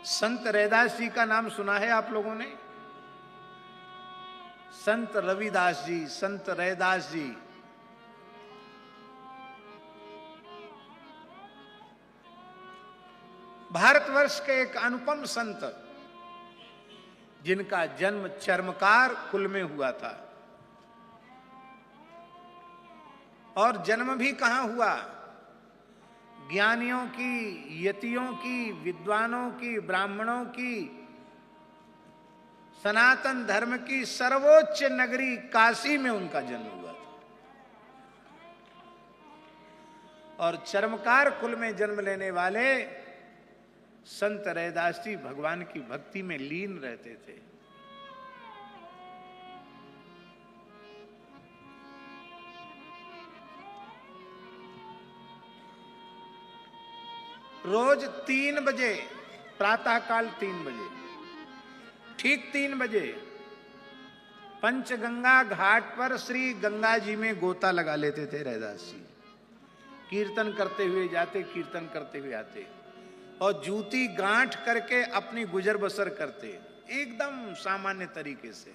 संत रैदास जी का नाम सुना है आप लोगों ने? संत रविदास जी, संत रैदास जी। भारतवर्ष के एक अनुपम संत, जिनका जन्म चर्मकार कुल में हुआ था। और जन्म भी कहां हुआ? ज्ञानियों की, यतियों की, विद्वानों की, ब्राह्मणों की, सनातन धर्म की सर्वोच्च नगरी काशी में उनका जन्म हुआ था। और चर्मकार कुल में जन्म लेने वाले संत रैदास जी भगवान की भक्ति में लीन रहते थे। रोज 3 बजे, प्रातःकाल 3 बजे, ठीक 3 बजे पंचगंगा घाट पर श्री गंगा जी में गोता लगा लेते थे रैदास जी। कीर्तन करते हुए जाते, कीर्तन करते हुए आते, और जूती गांठ करके अपनी गुजर बसर करते, एकदम सामान्य तरीके से।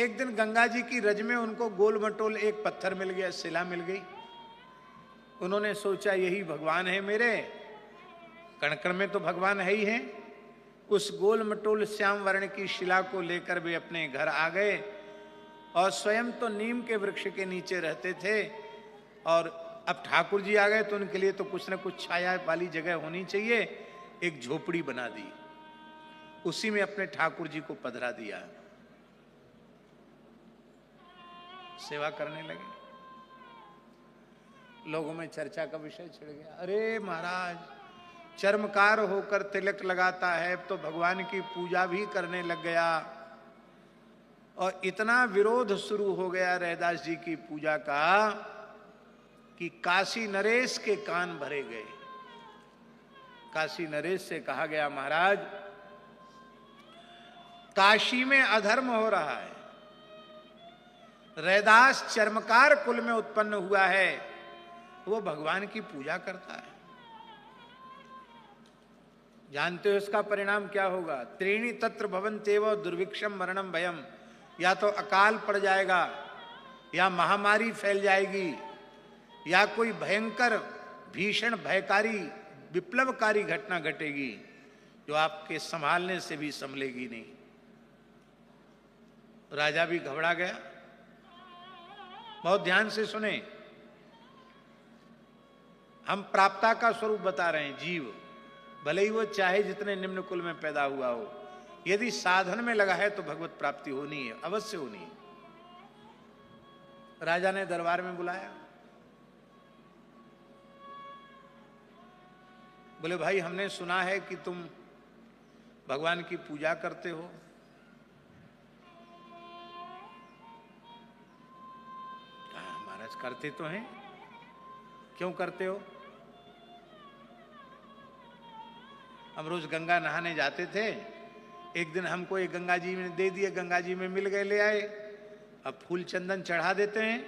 एक दिन गंगा जी की रज में उनको गोल मटोल एक पत्थर मिल गया, शिला मिल गई। उन्होंने सोचा यही भगवान है मेरे, कण-कण में तो भगवान है ही है। उस गोल मटोल श्याम वर्ण की शिला को लेकर वे अपने घर आ गए, और स्वयं तो नीम के वृक्ष के नीचे रहते थे, और अब ठाकुर जी आ गए तो उनके लिए तो कुछ न कुछ छाया वाली जगह होनी चाहिए। एक झोपड़ी बना दी, उसी में अपने ठाकुर जी को पधरा दिया, सेवा करने लगे। लोगों में चर्चा का विषय छिड़ गया, अरे महाराज चर्मकार होकर तिलक लगाता है तो भगवान की पूजा भी करने लग गया। और इतना विरोध शुरू हो गया रैदास जी की पूजा का कि काशी नरेश के कान भरे गए। काशी नरेश से कहा गया, महाराज काशी में अधर्म हो रहा है, रैदास चर्मकार कुल में उत्पन्न हुआ है, वो भगवान की पूजा करता है। जानते हो इसका परिणाम क्या होगा? त्रीणि तत्र भवन्त्येव दुर्भिक्षम मरणम भयम, या तो अकाल पड़ जाएगा, या महामारी फैल जाएगी, या कोई भयंकर भीषण भयकारी विप्लवकारी घटना घटेगी जो आपके संभालने से भी संभलेगी नहीं। राजा भी घबरा गया। बहुत ध्यान से सुने, हम प्राप्ता का स्वरूप बता रहे हैं। जीव भले ही वो चाहे जितने निम्न कुल में पैदा हुआ हो, यदि साधन में लगा है तो भगवत प्राप्ति होनी है, अवश्य होनी है। राजा ने दरबार में बुलाया, बोले भाई हमने सुना है कि तुम भगवान की पूजा करते हो। महाराज करते तो हैं, क्यों करते हो? हम रोज गंगा नहाने जाते थे, एक दिन हमको एक गंगा जी में दे दिए, गंगा जी में मिल गए, ले आए। अब फूल चंदन चढ़ा देते हैं,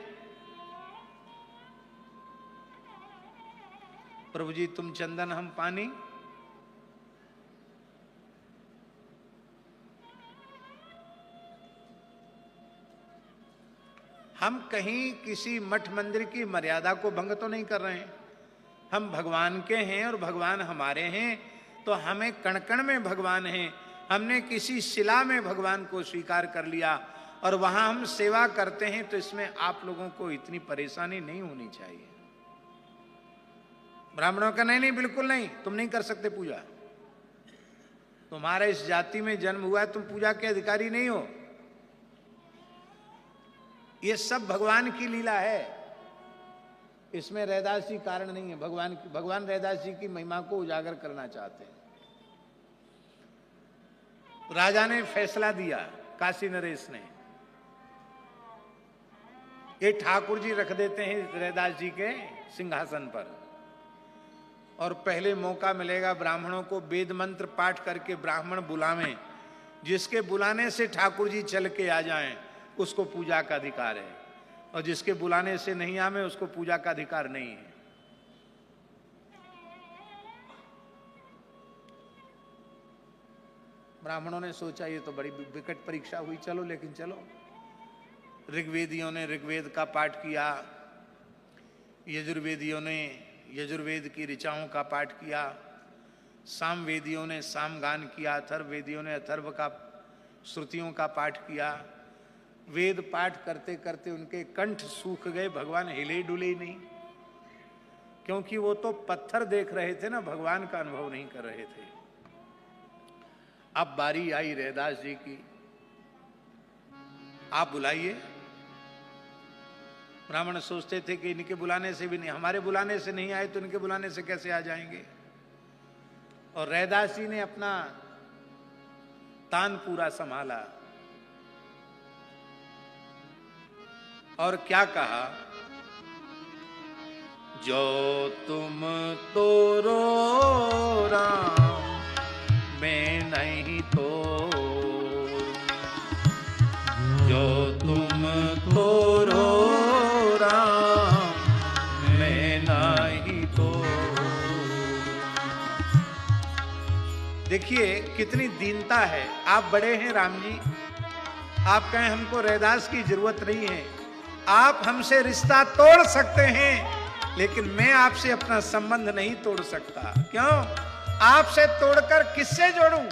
प्रभु जी तुम चंदन हम पानी। हम कहीं किसी मठ मंदिर की मर्यादा को भंग तो नहीं कर रहे हैं। हम भगवान के हैं और भगवान हमारे हैं, तो हमें कण-कण में भगवान हैं। हमने किसी शिला में भगवान को स्वीकार कर लिया और वहां हम सेवा करते हैं, तो इसमें आप लोगों को इतनी परेशानी नहीं होनी चाहिए। ब्राह्मणों का नहीं, बिल्कुल नहीं, तुम नहीं कर सकते पूजा, तुम्हारे इस जाति में जन्म हुआ है, तुम पूजा के अधिकारी नहीं हो। ये सब भगवान की लीला है, इसमें रैदास जी कारण नहीं है। भगवान रैदास जी की महिमा को उजागर करना चाहते हैं। राजा ने फैसला दिया, काशी नरेश ने, ये ठाकुर जी रख देते हैं रैदास जी के सिंहासन पर, और पहले मौका मिलेगा ब्राह्मणों को वेद मंत्र पाठ करके ब्राह्मण बुलावें, जिसके बुलाने से ठाकुर जी चल के आ जाएं उसको पूजा का अधिकार है, और जिसके बुलाने से नहीं आवे उसको पूजा का अधिकार नहीं है। ब्राह्मणों ने सोचा ये तो बड़ी विकट परीक्षा हुई, चलो लेकिन चलो। ऋग्वेदियों ने ऋग्वेद का पाठ किया, यजुर्वेदियों ने यजुर्वेद की ऋचाओं का पाठ किया, सामवेदियों ने सामगान किया, अथर्ववेदियों ने अथर्व का श्रुतियों का पाठ किया। वेद पाठ करते करते उनके कंठ सूख गए, भगवान हिले डुले ही नहीं, क्योंकि वो तो पत्थर देख रहे थे ना, भगवान का अनुभव नहीं कर रहे थे। अब बारी आई रैदास जी की, आप बुलाइए। ब्राह्मण सोचते थे कि इनके बुलाने से भी नहीं, हमारे बुलाने से नहीं आए तो इनके बुलाने से कैसे आ जाएंगे। और रैदास जी ने अपना तान पूरा संभाला और क्या कहा, जो तुम तो रो राम मैं नहीं तो, जो तुम तो रो राम मैं नहीं तो। देखिए कितनी दीनता है। आप बड़े हैं राम जी, आप कहें हमको रैदास की जरूरत नहीं है, आप हमसे रिश्ता तोड़ सकते हैं, लेकिन मैं आपसे अपना संबंध नहीं तोड़ सकता। क्यों? आपसे तोड़कर किससे जोड़ूं?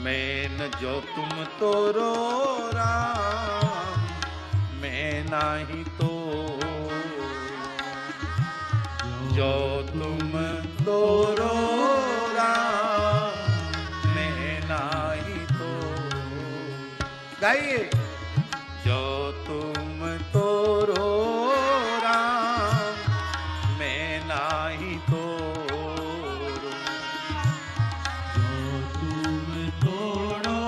मैं न जो तुम तो रो राम मैं नाही तो, जो तुम तो रो राम मैं नाही तो। गाइए, जो तुम तो रो राम मैं नाही तो, जो तुम तोड़ो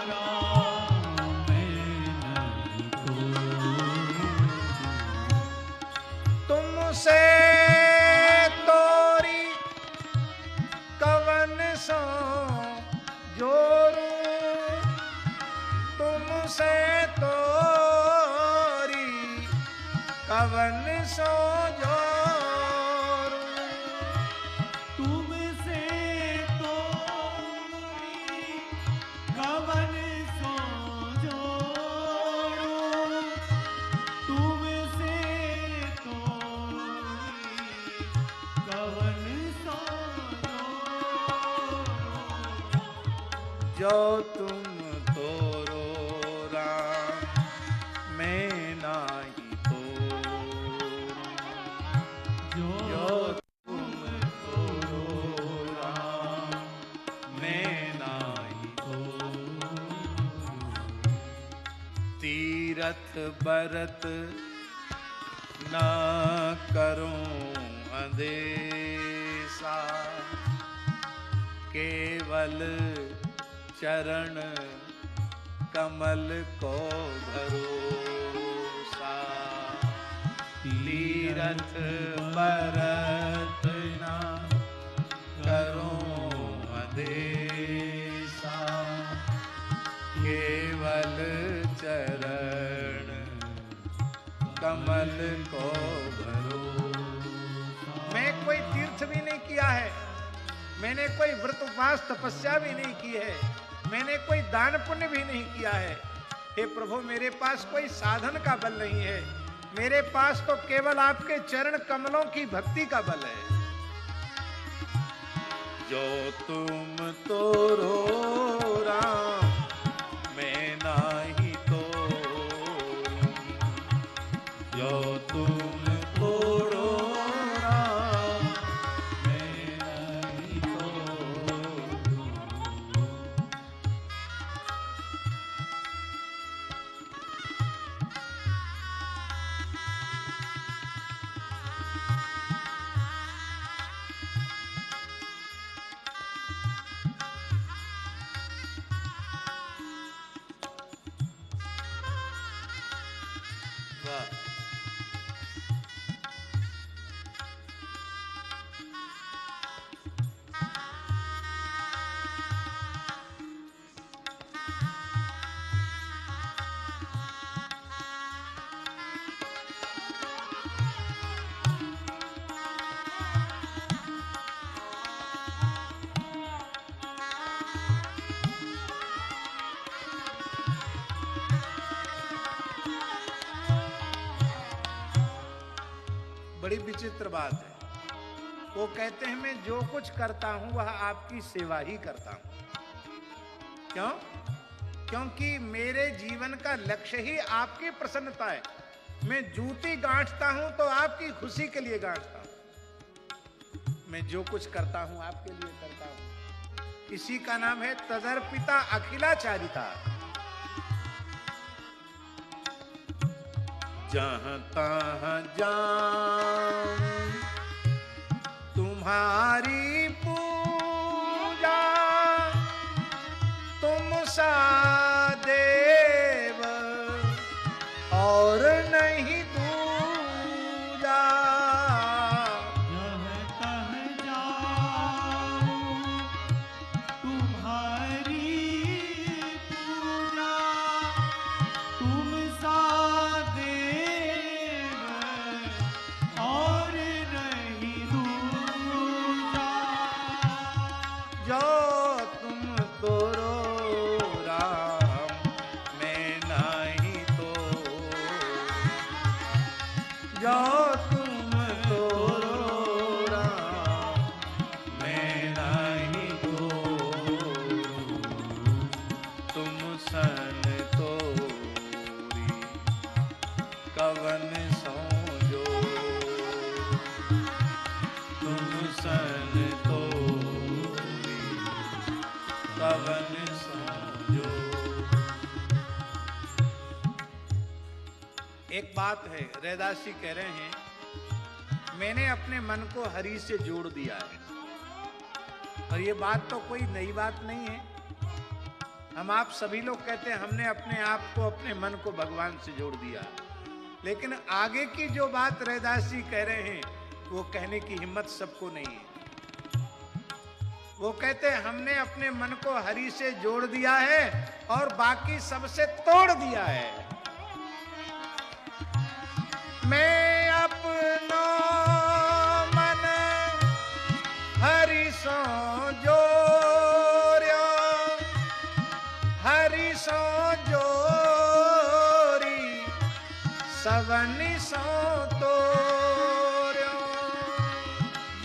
राम मैं नहीं तो। तुमसे तोरी कवन सो जोरू, तुमसे तोरी कवन सो जोरू, तुमसे तोरी कवन सो जोड़ू, तुमसे तोरी कवन सो जोड़ू, जो तुम तोरो राम मैं नाही तो, जो तुम तोरो राम मैं नाही तो। तीरथ बरत न करूं अंदेशा, केवल चरण कमल को भरोसा। तीरथ बरत न करूं अंदेशा, केवल चरण कमल को भरोसा। मैं कोई तीर्थ भी नहीं किया है, मैंने कोई व्रत उपवास तपस्या भी नहीं की है, मैंने कोई दान पुण्य भी नहीं किया है। हे प्रभु, मेरे पास कोई साधन का बल नहीं है, मेरे पास तो केवल आपके चरण कमलों की भक्ति का बल है। जो तुम तो रो राम मैं नाही तो, जो तुम तो रो राम मैं नाही तो। वाह, बड़ी विचित्र बात है। वो कहते हैं मैं जो कुछ करता हूं वह आपकी सेवा ही करता हूं। क्यों? क्योंकि मेरे जीवन का लक्ष्य ही आपकी प्रसन्नता है। मैं जूती गांठता हूं तो आपकी खुशी के लिए गांठता हूं। मैं जो कुछ करता हूं आपके लिए करता हूं। इसी का नाम है तदर्पिता अखिलाचारिता। जहां तहां जाऊं तुम्हारी पूजा, तुम सा देव और नहीं दूजा। जहाँ तहाँ जाऊं तुम्हारी पूजा, तुम सा देव और नहीं दूजा। जो तुम तोरो राम मैं नहीं तो, जो तुम तोरो राम मैं नहीं तो, तुम सन तोरी कवन सोजो, तुम सन तोरी कवन सोजो। एक बात है, रैदास जी कह रहे हैं मैंने अपने मन को हरि से जोड़ दिया है। और ये बात तो कोई नई बात नहीं है। हम आप सभी लोग कहते हैं हमने अपने आप को, अपने मन को भगवान से जोड़ दिया। लेकिन आगे की जो बात रैदास जी कह रहे हैं वो कहने की हिम्मत सबको नहीं है। वो कहते हैं हमने अपने मन को हरि से जोड़ दिया है और बाकी सबसे तोड़ दिया है। मैं अपनो मन हरि सो जोर्यो, हरि सो जोरी सवनि सो तोर्यो।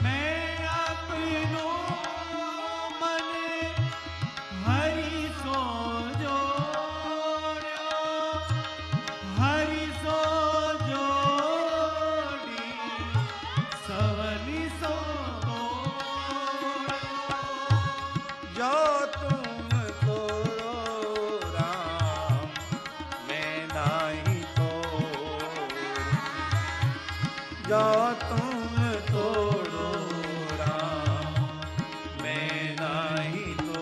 मैं अपनो मन हरि सो जोड़्यो, हरि सो जोड़ी सवनि सो तोड़्यो। जो तुम तोरो राम मैं नाही तो, जो तुम तोड़ो राम मैं नाही तो।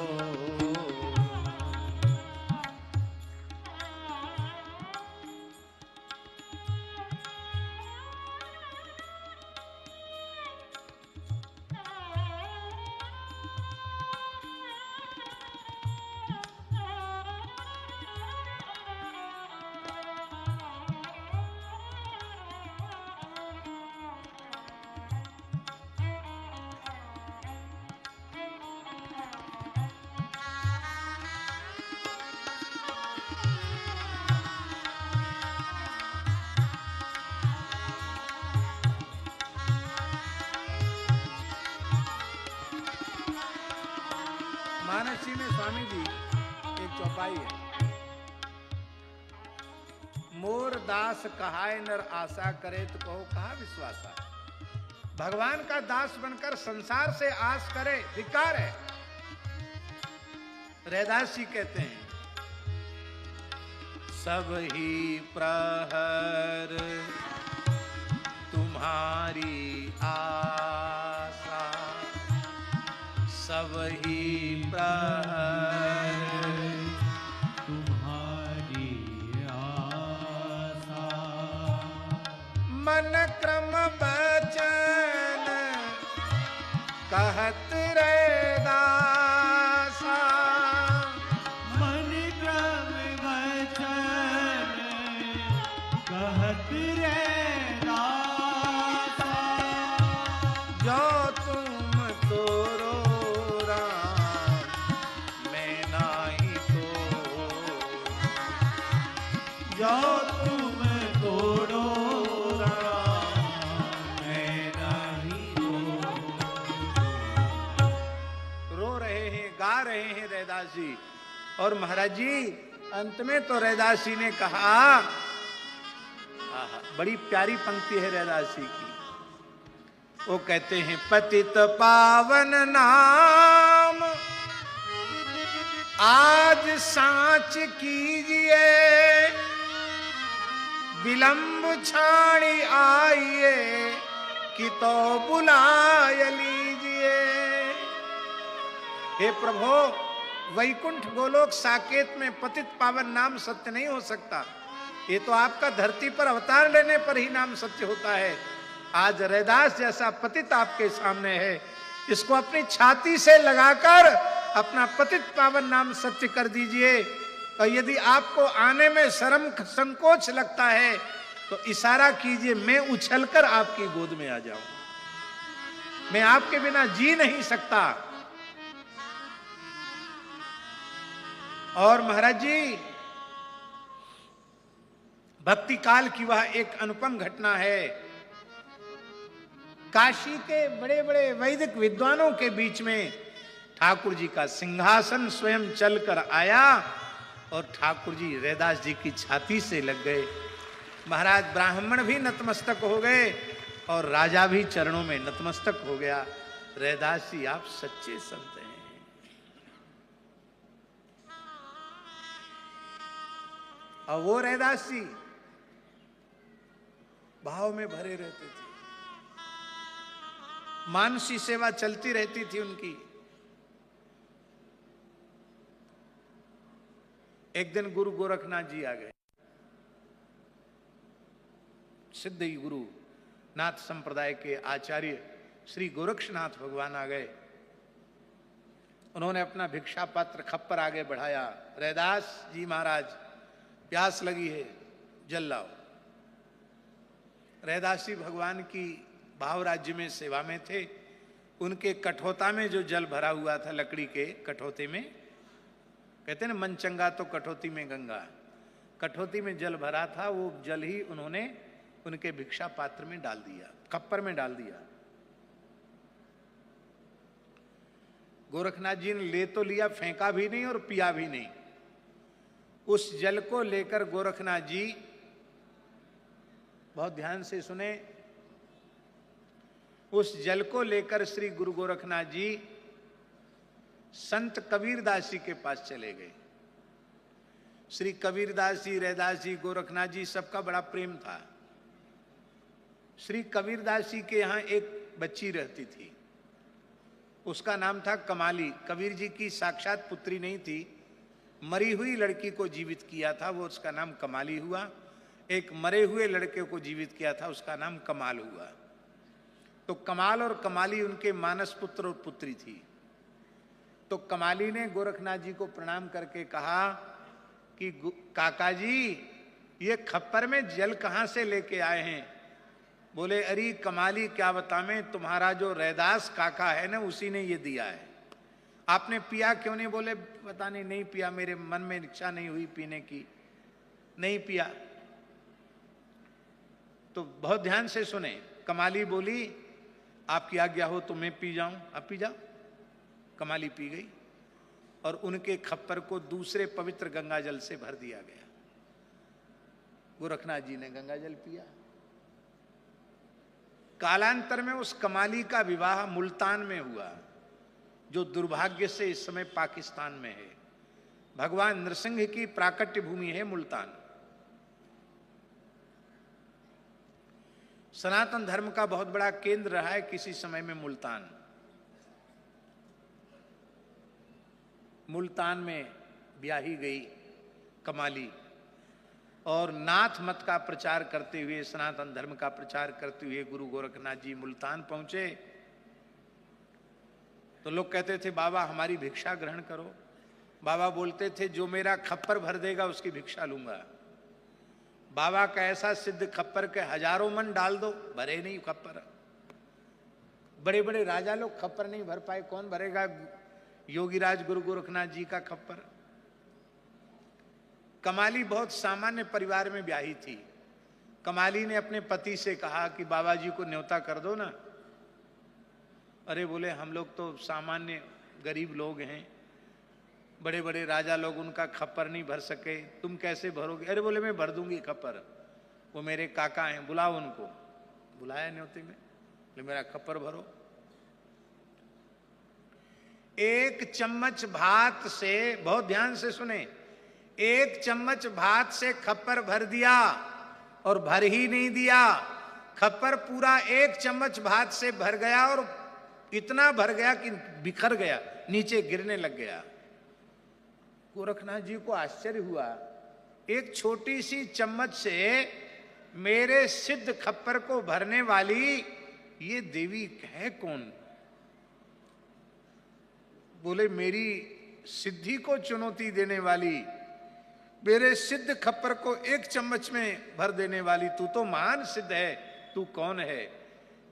मानसी में स्वामी जी एक चौपाई है। मोर दास कहाय नर आशा करे तो कहो कहा विश्वासा। भगवान का दास बनकर संसार से आस करे धिक्कार है। रैदास जी कहते हैं सब ही प्रहर तुम्हारी आशा, सब ही प्रहर तुम्हारी आशा। मन क्रम बचन कहत रैदासा। मन क्रम वचन कहत रैदासा। जो तुम तोरो राम मैं नाही तो, जो तुम तोरो राम मैं और महाराज जी अंत में तो रैदास जी ने कहा, बड़ी प्यारी पंक्ति है रैदास जी की। वो कहते हैं, पतित पावन नाम आज सांच कीजिए, विलंब छाड़ी आइए कि तो बुलाय लीजिए। हे प्रभु, वैकुंठ गोलोक साकेत में पतित पावन नाम सत्य नहीं हो सकता। ये तो आपका धरती पर अवतार लेने पर ही नाम सत्य होता है। आज रैदास जैसा पतित आपके सामने है, इसको अपनी छाती से लगाकर अपना पतित पावन नाम सत्य कर दीजिए। और यदि आपको आने में शर्म संकोच लगता है तो इशारा कीजिए, मैं उछलकर आपकी गोद में आ जाऊं। मैं आपके बिना जी नहीं सकता। और महाराज जी, भक्ति काल की वह एक अनुपम घटना है। काशी के बड़े बड़े वैदिक विद्वानों के बीच में ठाकुर जी का सिंहासन स्वयं चलकर आया और ठाकुर जी रैदास जी की छाती से लग गए। महाराज ब्राह्मण भी नतमस्तक हो गए और राजा भी चरणों में नतमस्तक हो गया। रैदास जी, आप सच्चे संत हैं। और वो रैदास जी भाव में भरे रहते थे, मानसी सेवा चलती रहती थी उनकी। एक दिन गुरु गोरखनाथ जी आ गए। सिद्ध गुरु नाथ संप्रदाय के आचार्य श्री गोरक्षनाथ भगवान आ गए। उन्होंने अपना भिक्षा पात्र खप्पर आगे बढ़ाया। रैदास जी महाराज, प्यास लगी है, जल लाओ। रैदास जी भगवान की भाव राज्य में सेवा में थे। उनके कठोता में जो जल भरा हुआ था, लकड़ी के कठोते में, कहते हैं ना मन चंगा तो कठौती में गंगा। कठौती में जल भरा था, वो जल ही उन्होंने उनके भिक्षा पात्र में डाल दिया, खप्पर में डाल दिया। गोरखनाथ जी ने ले तो लिया, फेंका भी नहीं और पिया भी नहीं। उस जल को लेकर गोरखनाथ जी, बहुत ध्यान से सुने, उस जल को लेकर श्री गुरु गोरखनाथ जी संत कबीरदास जी के पास चले गए। श्री कबीरदास जी, रैदास जी, गोरखनाथ जी, सबका बड़ा प्रेम था। श्री कबीरदास जी के यहाँ एक बच्ची रहती थी, उसका नाम था कमाली। कबीर जी की साक्षात पुत्री नहीं थी, मरी हुई लड़की को जीवित किया था, वो उसका नाम कमाली हुआ। एक मरे हुए लड़के को जीवित किया था, उसका नाम कमाल हुआ। तो कमाल और कमाली उनके मानस पुत्र और पुत्री थी। तो कमाली ने गोरखनाथ जी को प्रणाम करके कहा कि काका जी, ये खप्पर में जल कहां से लेके आए हैं? बोले, अरे कमाली, क्या बताएं, तुम्हारा जो रैदास काका है ना, उसी ने ये दिया है। आपने पिया क्यों नहीं? बोले, पता नहीं, नहीं पिया, मेरे मन में इच्छा नहीं हुई पीने की, नहीं पिया। तो बहुत ध्यान से सुने। कमाली बोली, आपकी आज्ञा हो तो मैं पी जाऊं। आप पी जाओ। कमाली पी गई और उनके खप्पर को दूसरे पवित्र गंगा जल से भर दिया गया। गोरखनाथ जी ने गंगा जल पिया। कालांतर में उस कमाली का विवाह मुल्तान में हुआ, जो दुर्भाग्य से इस समय पाकिस्तान में है। भगवान नृसिंह की प्राकट्य भूमि है मुल्तान। सनातन धर्म का बहुत बड़ा केंद्र रहा है किसी समय में मुल्तान। मुल्तान में ब्याही गई कमाली और नाथ मत का प्रचार करते हुए, सनातन धर्म का प्रचार करते हुए गुरु गोरखनाथ जी मुल्तान पहुंचे। तो लोग कहते थे, बाबा हमारी भिक्षा ग्रहण करो। बाबा बोलते थे, जो मेरा खप्पर भर देगा उसकी भिक्षा लूंगा। बाबा का ऐसा सिद्ध खप्पर के हजारों मन डाल दो, भरे नहीं खप्पर। बड़े बड़े राजा लोग खप्पर नहीं भर पाए, कौन भरेगा योगीराज गुरु गोरखनाथ जी का खप्पर? कमाली बहुत सामान्य परिवार में ब्याही थी। कमाली ने अपने पति से कहा कि बाबा जी को न्योता कर दो ना। अरे बोले, हम लोग तो सामान्य गरीब लोग हैं, बड़े बड़े राजा लोग उनका खप्पर नहीं भर सके, तुम कैसे भरोगे? अरे बोले मैं भर दूंगी खप्पर, वो मेरे काका हैं, बुलाओ उनको। बुलाया न्योते में, बोले मेरा खप्पर भरो। एक चम्मच भात से, बहुत ध्यान से सुने, एक चम्मच भात से खप्पर भर दिया, और भर ही नहीं दिया, खप्पर पूरा एक चम्मच भात से भर गया, और इतना भर गया कि बिखर गया, नीचे गिरने लग गया। गोरखनाथ जी को आश्चर्य हुआ, एक छोटी सी चम्मच से मेरे सिद्ध खप्पर को भरने वाली ये देवी है कौन? बोले मेरी सिद्धि को चुनौती देने वाली, मेरे सिद्ध खप्पर को एक चम्मच में भर देने वाली तू तो महान सिद्ध है, तू कौन है?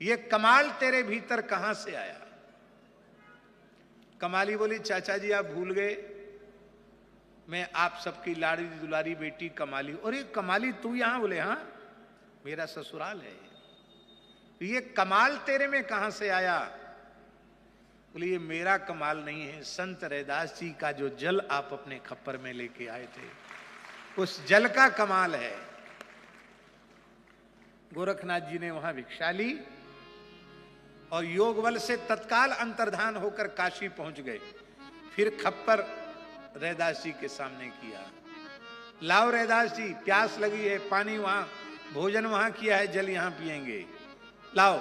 ये कमाल तेरे भीतर कहां से आया? कमाली बोली चाचा जी आप भूल गए, मैं आप सबकी लाड़ी दुलारी बेटी कमाली। और ये कमाली तू यहां? बोले हाँ, मेरा ससुराल है। तो ये कमाल तेरे में कहां से आया? बोले ये मेरा कमाल नहीं है, संत रैदास जी का जो जल आप अपने खप्पर में लेके आए थे, उस जल का कमाल है। गोरखनाथ जी ने वहां भिक्षा ली और योग बल से तत्काल अंतर्धान होकर काशी पहुंच गए। फिर खप्पर रैदास जी के सामने किया, लाओ रैदास जी, प्यास लगी है, पानी वहां, भोजन वहां किया है, जल यहां पिएंगे, लाओ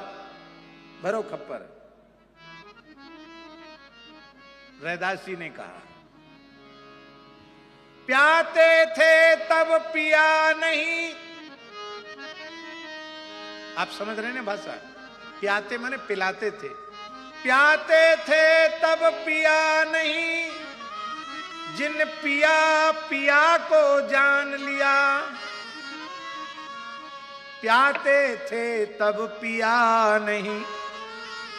भरो खप्पर। रैदास जी ने कहा प्याते थे तब पिया नहीं। आप समझ रहे हैं भाषा? प्याते माने पिलाते थे, प्याते थे तब पिया नहीं, जिन पिया पिया को जान लिया। प्याते थे तब पिया नहीं,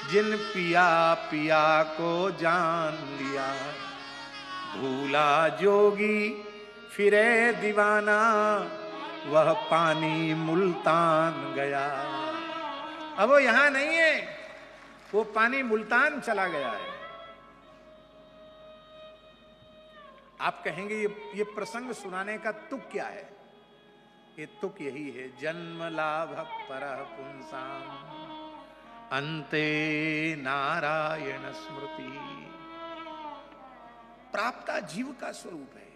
जिन पिया पिया को जान लिया। भूला जोगी फिरे दीवाना, वह पानी मुल्तान गया। अब वो यहां नहीं है, वो पानी मुल्तान चला गया है। आप कहेंगे ये प्रसंग सुनाने का तुक क्या है? ये तुक यही है, जन्म लाभ परः पुंसाम अंते नारायण स्मृति। प्राप्ता जीव का स्वरूप है।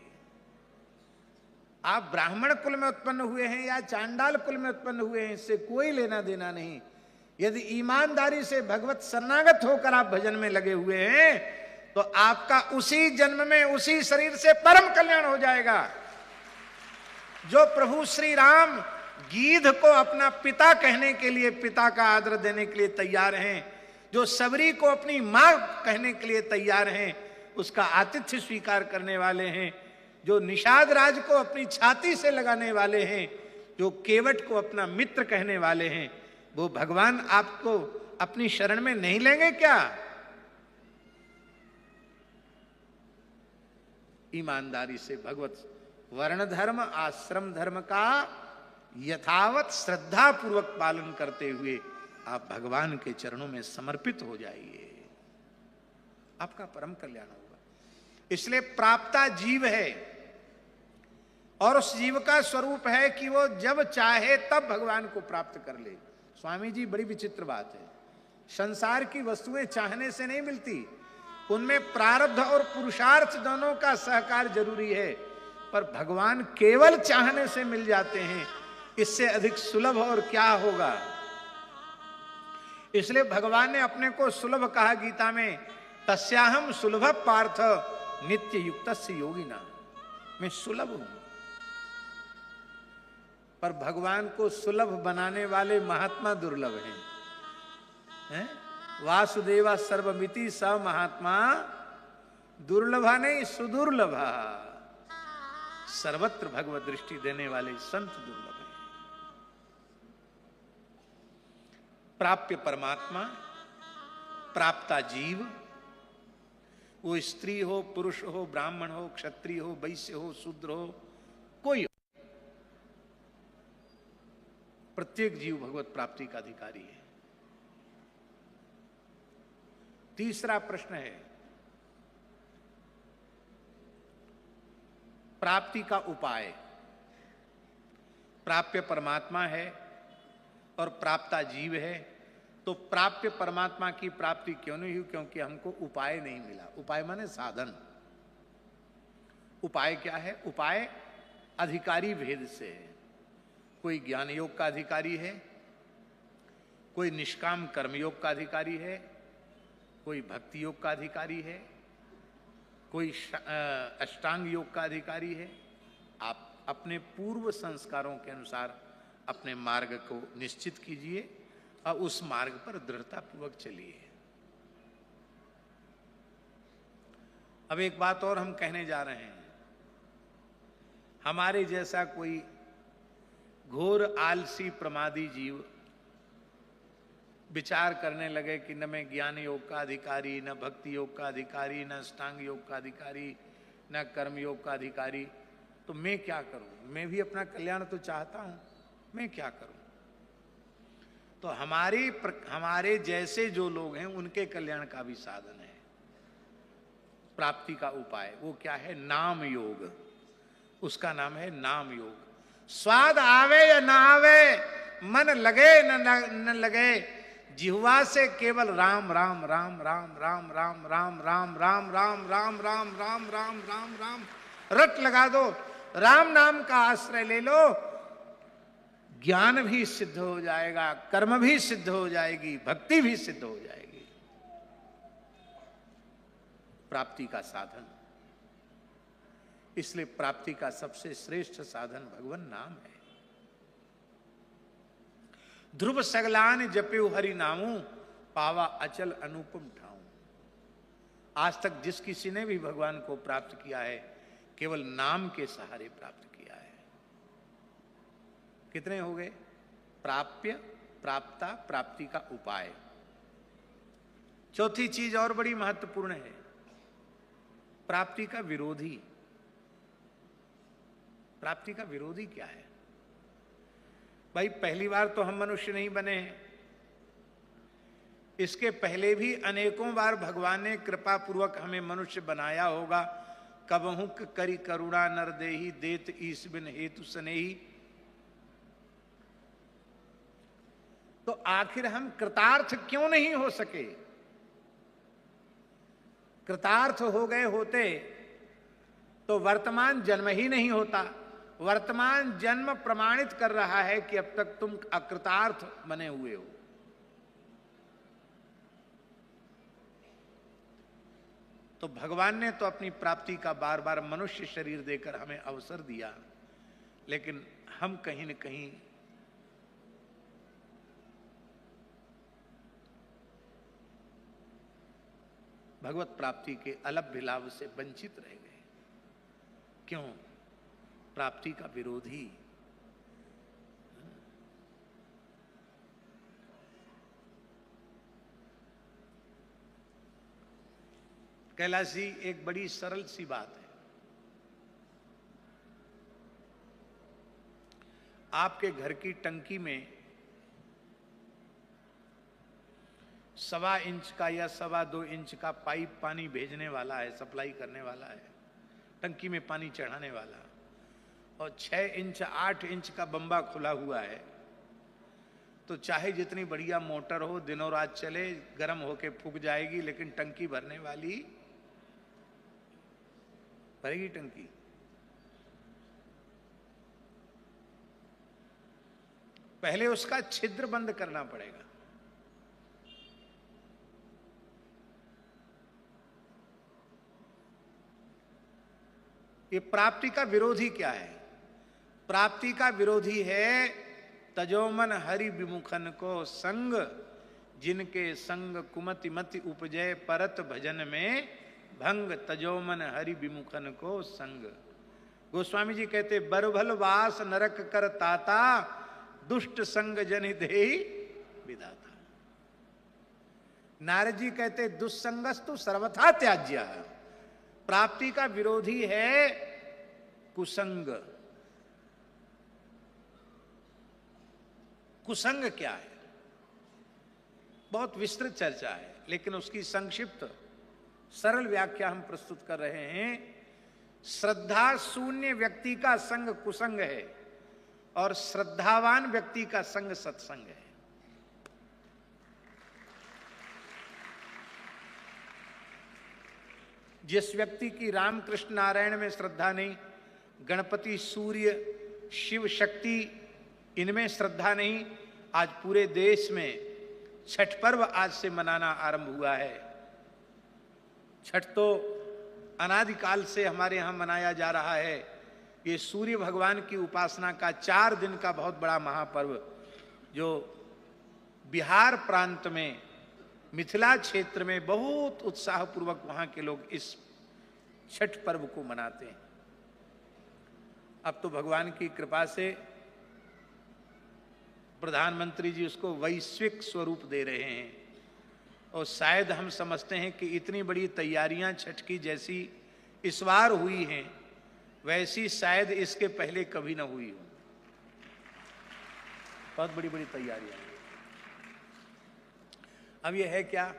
आप ब्राह्मण कुल में उत्पन्न हुए हैं या चांडाल कुल में उत्पन्न हुए हैं, इससे कोई लेना देना नहीं। यदि ईमानदारी से भगवत शरणागत होकर आप भजन में लगे हुए हैं, तो आपका उसी जन्म में उसी शरीर से परम कल्याण हो जाएगा। जो प्रभु श्री राम गीध को अपना पिता कहने के लिए, पिता का आदर देने के लिए तैयार हैं, जो सबरी को अपनी मां कहने के लिए तैयार हैं, उसका आतिथ्य स्वीकार करने वाले हैं, जो निषाद राज को अपनी छाती से लगाने वाले हैं, जो केवट को अपना मित्र कहने वाले हैं, वो भगवान आपको अपनी शरण में नहीं लेंगे क्या? ईमानदारी से भगवत वर्ण धर्म आश्रम धर्म का यथावत श्रद्धा पूर्वक पालन करते हुए आप भगवान के चरणों में समर्पित हो जाइए, आपका परम कल्याण होगा। इसलिए प्राप्ता जीव है, और उस जीव का स्वरूप है कि वो जब चाहे तब भगवान को प्राप्त कर ले। स्वामी जी, बड़ी विचित्र बात है, संसार की वस्तुएं चाहने से नहीं मिलती, उनमें प्रारब्ध और पुरुषार्थ दोनों का सहकार जरूरी है, पर भगवान केवल चाहने से मिल जाते हैं। इससे अधिक सुलभ और क्या होगा? इसलिए भगवान ने अपने को सुलभ कहा गीता में, तस्याहम सुलभ पार्थ नित्य युक्तस्य योगिना। मैं सुलभ हूं, पर भगवान को सुलभ बनाने वाले महात्मा दुर्लभ हैं। वासुदेवा सर्वमिति स महात्मा दुर्लभा नहीं सुदुर्लभा। सर्वत्र भगवत दृष्टि देने वाले संत दुर्लभ हैं। प्राप्य परमात्मा, प्राप्ता जीव, वो स्त्री हो, पुरुष हो, ब्राह्मण हो, क्षत्रिय हो, वैश्य हो, शूद्र हो, कोई हो, प्रत्येक जीव भगवत प्राप्ति का अधिकारी है। तीसरा प्रश्न है, प्राप्ति का उपाय, प्राप्य परमात्मा है और प्राप्ता जीव है। तो प्राप्य परमात्मा की प्राप्ति क्यों नहीं हुई? क्योंकि हमको उपाय नहीं मिला। उपाय माने साधन। उपाय क्या है? उपाय अधिकारी भेद से है। कोई ज्ञान योग का अधिकारी है, कोई निष्काम कर्म योग का अधिकारी है, कोई भक्ति योग का अधिकारी है, कोई अष्टांग योग का अधिकारी है। आप अपने पूर्व संस्कारों के अनुसार अपने मार्ग को निश्चित कीजिए और उस मार्ग पर दृढ़तापूर्वक चलिए। अब एक बात और हम कहने जा रहे हैं। हमारे जैसा कोई घोर आलसी प्रमादी जीव विचार करने लगे कि न मैं ज्ञान योग का अधिकारी, न भक्ति योग का अधिकारी, न अष्टांग योग का अधिकारी, न कर्म योग का अधिकारी, तो मैं क्या करूं? मैं भी अपना कल्याण तो चाहता हूं, मैं क्या करूं? तो हमारे जैसे जो लोग हैं उनके कल्याण का भी साधन है, प्राप्ति का उपाय। वो क्या है? नाम योग। उसका नाम है नाम योग। स्वाद आवे या ना आवे, मन लगे न लगे, जिह्वा से केवल राम राम राम राम राम राम राम राम राम राम राम राम राम राम राम राम रट लगा दो। राम नाम का आश्रय ले लो, ज्ञान भी सिद्ध हो जाएगा, कर्म भी सिद्ध हो जाएगी, भक्ति भी सिद्ध हो जाएगी। प्राप्ति का साधन। इसलिए प्राप्ति का सबसे श्रेष्ठ साधन भगवान नाम है। ध्रुव सगलान जपेउ हरि नामू, पावा अचल अनुपम ठाऊं। आज तक जिस किसी ने भी भगवान को प्राप्त किया है, केवल नाम के सहारे प्राप्त किया है। कितने हो गए? प्राप्य, प्राप्ता, प्राप्ति का उपाय। चौथी चीज और बड़ी महत्वपूर्ण है, प्राप्ति का विरोधी। प्राप्ति का विरोधी क्या है? भाई पहली बार तो हम मनुष्य नहीं बने हैं। इसके पहले भी अनेकों बार भगवान ने कृपा पूर्वक हमें मनुष्य बनाया होगा। कबहू करी करुणा नर देही, देत ईस बिन हेतु सनेही। तो आखिर हम कृतार्थ क्यों नहीं हो सके? कृतार्थ हो गए होते तो वर्तमान जन्म ही नहीं होता। वर्तमान जन्म प्रमाणित कर रहा है कि अब तक तुम अकृतार्थ बने हुए हो। तो भगवान ने तो अपनी प्राप्ति का बार बार मनुष्य शरीर देकर हमें अवसर दिया, लेकिन हम कहीं न कहीं भगवत प्राप्ति के अलभ्य लाभ से वंचित रह गए। क्यों? प्राप्ति का विरोधी। कैलाशी, एक बड़ी सरल सी बात है। आपके घर की टंकी में 1.25 इंच का या 2.25 इंच का पाइप पानी भेजने वाला है, सप्लाई करने वाला है, टंकी में पानी चढ़ाने वाला, और 6 इंच 8 इंच का बम्बा खुला हुआ है। तो चाहे जितनी बढ़िया मोटर हो, दिनों रात चले, गर्म होके फूक जाएगी, लेकिन टंकी भरने वाली भरेगी टंकी। पहले उसका छिद्र बंद करना पड़ेगा। ये प्राप्ति का विरोधी क्या है? प्राप्ति का विरोधी है तजोमन हरि विमुखन को संग, जिनके संग कुमति मति उपजय, परत भजन में भंग, तजोमन हरि विमुखन को संग। गोस्वामी जी कहते, बरभल वास नरक कर ताता, दुष्ट संग जन देहि विधाता। नारद जी कहते, दुस्संगस्तु सर्वथा त्याज्य। प्राप्ति का विरोधी है कुसंग। कुसंग क्या है? बहुत विस्तृत चर्चा है, लेकिन उसकी संक्षिप्त सरल व्याख्या हम प्रस्तुत कर रहे हैं श्रद्धा शून्य व्यक्ति का संग कुसंग है और श्रद्धावान व्यक्ति का संग सत्संग है। जिस व्यक्ति की राम कृष्ण नारायण में श्रद्धा नहीं, गणपति सूर्य शिव शक्ति इनमें श्रद्धा नहीं, आज पूरे देश में छठ पर्व आज से मनाना आरंभ हुआ है। छठ तो अनादिकाल से हमारे यहां मनाया जा रहा है। ये सूर्य भगवान की उपासना का 4 दिन का बहुत बड़ा महापर्व, जो बिहार प्रांत में मिथिला क्षेत्र में बहुत उत्साहपूर्वक वहां के लोग इस छठ पर्व को मनाते हैं। अब तो भगवान की कृपा से प्रधानमंत्री जी उसको वैश्विक स्वरूप दे रहे हैं और शायद हम समझते हैं कि इतनी बड़ी तैयारियां छठ की जैसी इस बार हुई हैं, वैसी शायद इसके पहले कभी ना हुई हो। बहुत बड़ी बड़ी तैयारियां। अब यह है क्या?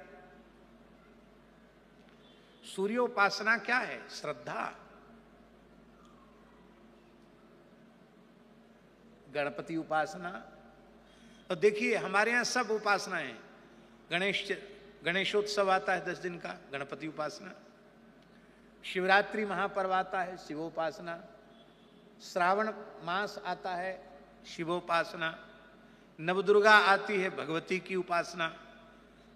सूर्योपासना क्या है? श्रद्धा। गणपति उपासना, और देखिए हमारे यहां सब उपासनाएं, गणेशोत्सव आता है 10 दिन का, गणपति उपासना। शिवरात्रि महापर्व आता है, शिवोपासना। श्रावण मास आता है, शिवोपासना। नवदुर्गा आती है, भगवती की उपासना।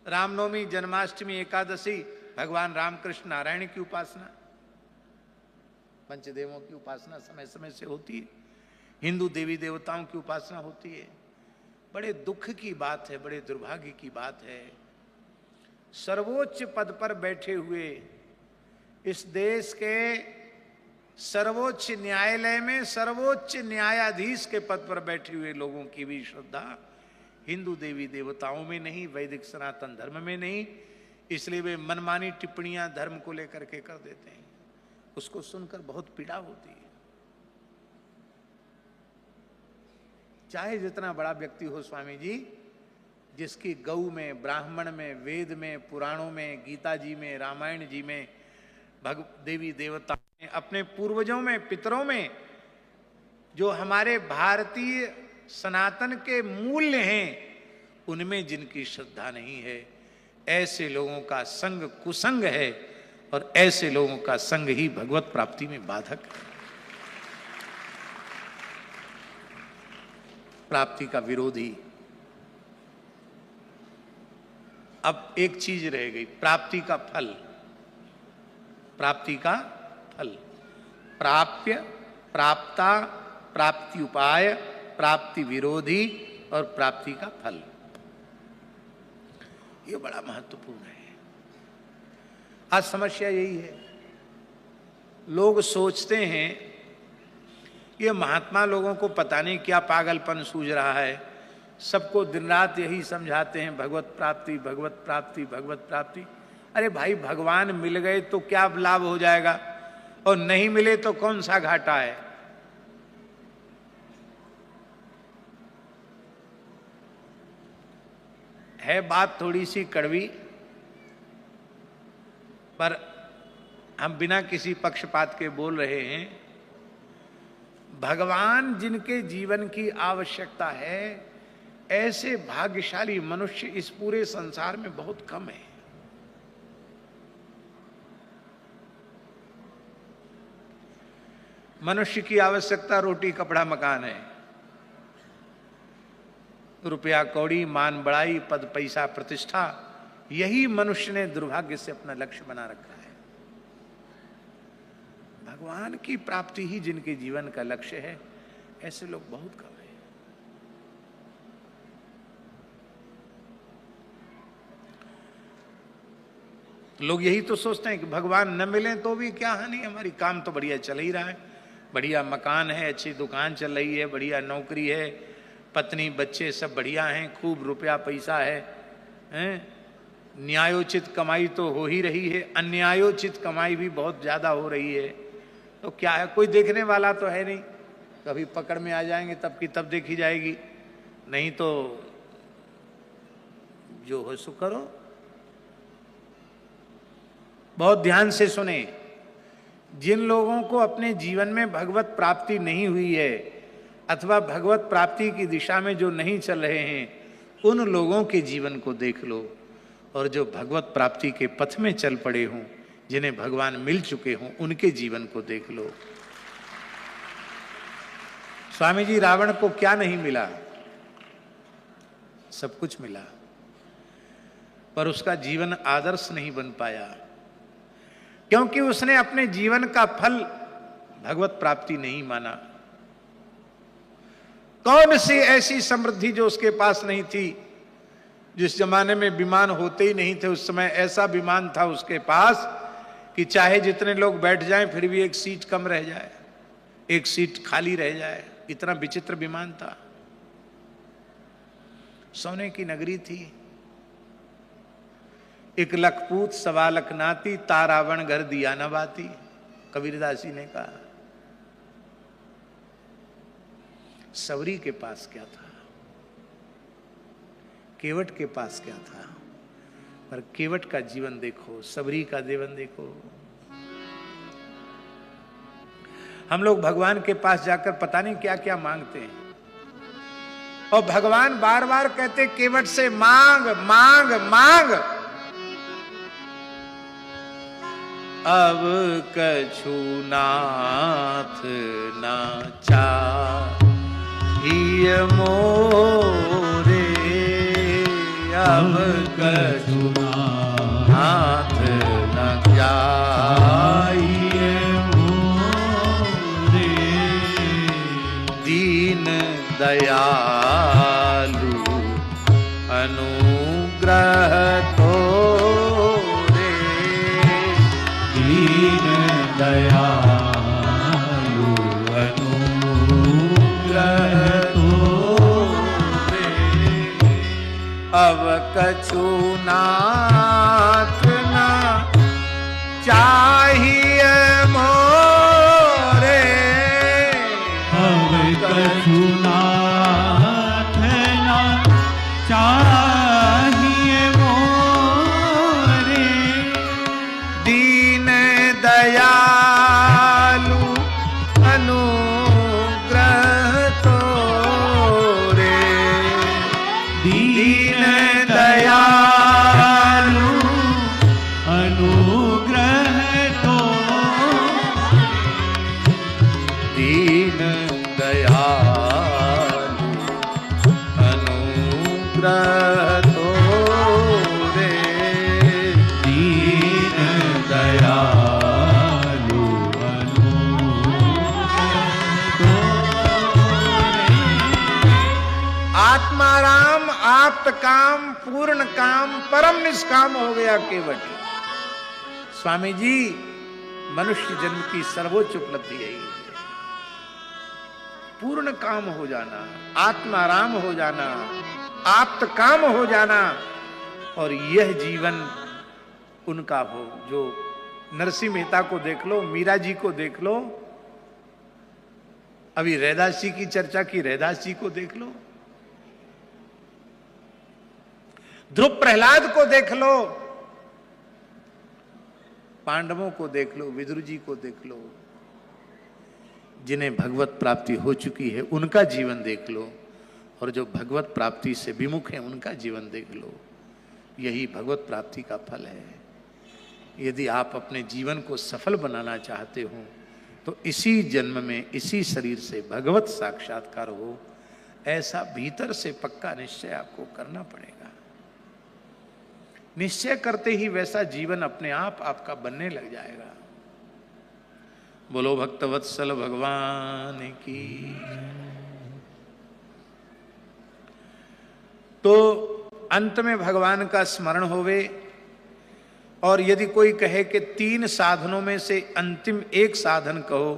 रामनवमी, जन्माष्टमी, एकादशी, भगवान रामकृष्ण नारायण की उपासना। पंचदेवों की उपासना समय समय से होती है। हिंदू देवी देवताओं की उपासना होती है। बड़े दुख की बात है, बड़े दुर्भाग्य की बात है, सर्वोच्च पद पर बैठे हुए इस देश के सर्वोच्च न्यायालय में सर्वोच्च न्यायाधीश के पद पर बैठे हुए लोगों की भी श्रद्धा हिंदू देवी देवताओं में नहीं, वैदिक सनातन धर्म में नहीं। इसलिए वे मनमानी टिप्पणियां धर्म को लेकर के कर देते हैं। उसको सुनकर बहुत पीड़ा होती है। चाहे जितना बड़ा व्यक्ति हो स्वामी जी, जिसकी गौ में, ब्राह्मण में, वेद में, पुराणों में, गीता जी में, रामायण जी में, देवी देवता में, अपने पूर्वजों में, पितरों में, जो हमारे भारतीय सनातन के मूल्य हैं, उनमें जिनकी श्रद्धा नहीं है, ऐसे लोगों का संग कुसंग है और ऐसे लोगों का संग ही भगवत प्राप्ति में बाधक है, प्राप्ति का विरोधी। अब एक चीज रह गई, प्राप्ति का फल। प्राप्ति का फल, प्राप्य, प्राप्ता, प्राप्ति उपाय, प्राप्ति विरोधी और प्राप्ति का फल। ये बड़ा महत्वपूर्ण है। आज समस्या यही है, लोग सोचते हैं ये महात्मा लोगों को पता नहीं क्या पागलपन सूझ रहा है, सबको दिन रात यही समझाते हैं भगवत प्राप्ति, भगवत प्राप्ति, भगवत प्राप्ति। अरे भाई, भगवान मिल गए तो क्या लाभ हो जाएगा, और नहीं मिले तो कौन सा घाटा है बात थोड़ी सी कड़वी, पर हम बिना किसी पक्षपात के बोल रहे हैं। भगवान जिनके जीवन की आवश्यकता है, ऐसे भाग्यशाली मनुष्य इस पूरे संसार में बहुत कम है। मनुष्य की आवश्यकता रोटी कपड़ा मकान है, रुपया कौड़ी, मान बढ़ाई, पद पैसा प्रतिष्ठा, यही मनुष्य ने दुर्भाग्य से अपना लक्ष्य बना रखा है। भगवान की प्राप्ति ही जिनके जीवन का लक्ष्य है, ऐसे लोग बहुत कम हैं। लोग यही तो सोचते हैं कि भगवान न मिले तो भी क्या हानि, हमारी काम तो बढ़िया चल ही रहा है, बढ़िया मकान है, अच्छी दुकान चल रही है, बढ़िया नौकरी है, पत्नी बच्चे सब बढ़िया हैं, खूब रुपया पैसा है, न्यायोचित कमाई तो हो ही रही है, अन्यायोचित कमाई भी बहुत ज्यादा हो रही है। तो क्या है, कोई देखने वाला तो है नहीं, कभी पकड़ में आ जाएंगे तब की तब देखी जाएगी, नहीं तो जो हो सो करो। बहुत ध्यान से सुने, जिन लोगों को अपने जीवन में भगवत प्राप्ति नहीं हुई है अथवा भगवत प्राप्ति की दिशा में जो नहीं चल रहे हैं, उन लोगों के जीवन को देख लो, और जो भगवत प्राप्ति के पथ में चल पड़े हों, जिन्हें भगवान मिल चुके हों, उनके जीवन को देख लो। स्वामी जी, रावण को क्या नहीं मिला? सब कुछ मिला, पर उसका जीवन आदर्श नहीं बन पाया, क्योंकि उसने अपने जीवन का फल भगवत प्राप्ति नहीं माना। कौन सी ऐसी समृद्धि जो उसके पास नहीं थी? जिस जमाने में विमान होते ही नहीं थे, उस समय ऐसा विमान था उसके पास कि चाहे जितने लोग बैठ जाएं फिर भी एक सीट कम रह जाए, एक सीट खाली रह जाए, इतना विचित्र विमान था। सोने की नगरी थी। एक लखपूत सवा लख नाती, तारावण घर दिया न बाती, कबीरदासी ने कहा। सवरी के पास क्या था, केवट के पास क्या था? पर केवट का जीवन देखो, सबरी का जीवन देखो। हम लोग भगवान के पास जाकर पता नहीं क्या क्या मांगते हैं, और भगवान बार बार कहते केवट से मांग मांग मांग। अब कछु नाथ ना चाहिए मोरे, अब कछु नाथ ना चाहिए मोरे, दीन दयालु अनुग्रह तोरे, दीन दयालु अनुग्रह तोरे, अब कछु नाथ ना चाहिए मोरे, अब कछु नाथ ना चाहिए मोरे, दीन दयालु अनुग्रह तोरे, दीन दयालु अनुग्रह तोरे, दीन दयालु अनुग्रह तोरे, दीन दयालु अनुग्रह तोरे। आत्माराम आप्त काम पूर्ण काम परम निष्काम हो गया केवट। स्वामी जी, मनुष्य जन्म की सर्वोच्च उपलब्धि यही है, पूर्ण काम हो जाना, आत्माराम हो जाना, आप्त काम हो जाना। और यह जीवन उनका हो जो नरसिंह मेहता को देख लो, मीरा जी को देख लो, अभी रैदास जी की चर्चा की, रैदास जी को देख लो, ध्रुव प्रहलाद को देख लो, पांडवों को देख लो, विदुर जी को देख लो। जिन्हें भगवत प्राप्ति हो चुकी है उनका जीवन देख लो, और जो भगवत प्राप्ति से विमुख है उनका जीवन देख लो। यही भगवत प्राप्ति का फल है। यदि आप अपने जीवन को सफल बनाना चाहते हो तो इसी जन्म में इसी शरीर से भगवत साक्षात्कार हो, ऐसा भीतर से पक्का निश्चय आपको करना पड़ेगा। निश्चय करते ही वैसा जीवन अपने आप आपका बनने लग जाएगा। बोलो भक्तवत्सल भगवान की। तो अंत में भगवान का स्मरण होवे, और यदि कोई कहे कि 3 साधनों में से अंतिम एक साधन कहो,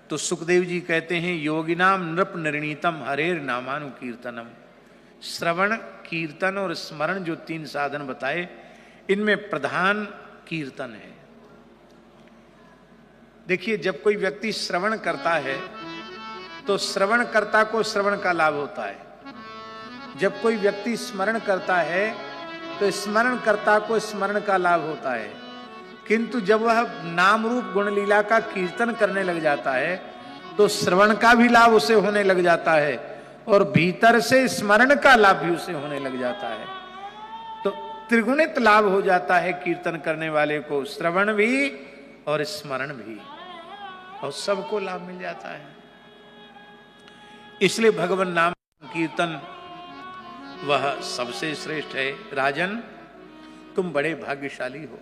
तो सुखदेव जी कहते हैं योगिनाम नृप निर्णीतम हरेर नामानुकीर्तनम। श्रवण, कीर्तन और स्मरण जो 3 साधन बताए, इनमें प्रधान कीर्तन है। देखिए, जब कोई व्यक्ति श्रवण करता है तो श्रवणकर्ता को श्रवण का लाभ होता है। जब कोई व्यक्ति स्मरण करता है तो स्मरणकर्ता को स्मरण का लाभ होता है। किंतु जब वह नाम रूप गुण लीला का कीर्तन करने लग जाता है तो श्रवण का भी लाभ उसे होने लग जाता है और भीतर से स्मरण का लाभ भी उसे होने लग जाता है। तो त्रिगुणित लाभ हो जाता है कीर्तन करने वाले को, श्रवण भी और स्मरण भी, और सबको लाभ मिल जाता है। इसलिए भगवान नाम कीर्तन वह सबसे श्रेष्ठ है। राजन, तुम बड़े भाग्यशाली हो,